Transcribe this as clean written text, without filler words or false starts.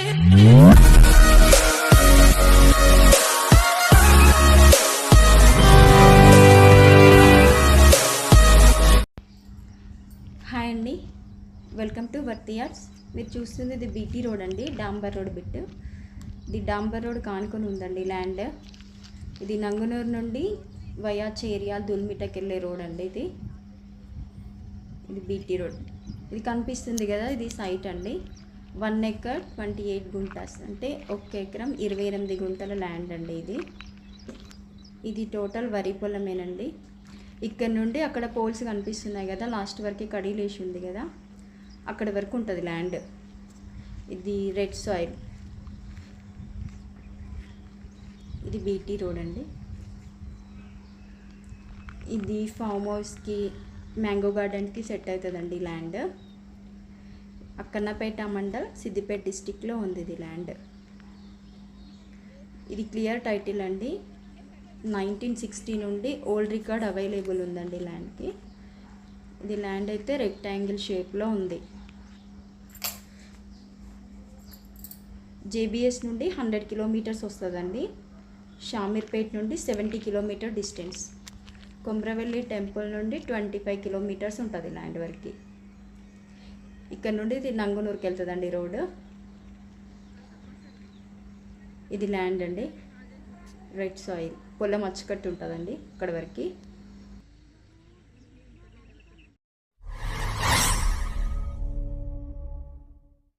Hi అండి, welcome to వర్తి arts. మీరు చూస్తుంది ఇది బీటీ రోడ్ అండి, డాంబర్ రోడ్ బిట్. ఇది డాంబర్ రోడ్ కానుకొని ఉందండి ల్యాండ్. ఇది నంగునూరు నుండి వయా చేరియాల్ దుల్మిటకి వెళ్ళే రోడ్ అండి. ఇది బీటీ రోడ్. ఇది కనిపిస్తుంది కదా, ఇది సైట్ అండి. 1 acre 28 గుంటాస్ అంటే 1 ఎకరం 28 గుంటల ల్యాండ్ అండి. ఇది టోటల్ వరి పొలమేనండి. ఇక్కడ నుండి అక్కడ పోల్స్ కనిపిస్తున్నాయి కదా, లాస్ట్ వరకు కడీలేసి ఉంది కదా, అక్కడ వరకు ఉంటుంది ల్యాండ్. ఇది రెడ్ సాయిల్. ఇది బీటీ రోడ్ అండి. ఇది ఫామ్ హౌస్కి, మ్యాంగో గార్డెన్కి సెట్ అవుతుందండి ల్యాండ్. అక్కన్నపేట మండల్, సిద్దిపేట డిస్టిక్లో ఉంది ఇది ల్యాండ్. ఇది క్లియర్ టైటిల్ అండి. 1960 నుండి ఓల్డ్ రికార్డ్ అవైలబుల్ ఉందండి ల్యాండ్కి. ఇది ల్యాండ్ అయితే రెక్టాంగిల్ షేప్లో ఉంది. జేబీఎస్ నుండి 100 కిలోమీటర్స్ వస్తుందండి. షామీర్పేట్ నుండి 70 కిలోమీటర్ డిస్టెన్స్. కొమ్రవెల్లి టెంపుల్ నుండి 25 కిలోమీటర్స్ ఉంటుంది ల్యాండ్ వరకు. ఇక్కడ నుండి ఇది నంగునూరుకి వెళ్తుందండి రోడ్. ఇది ల్యాండ్ అండి, రెడ్ సాయిల్, పొలం అచ్చుకట్టు ఉంటుందండి అక్కడ వరకు.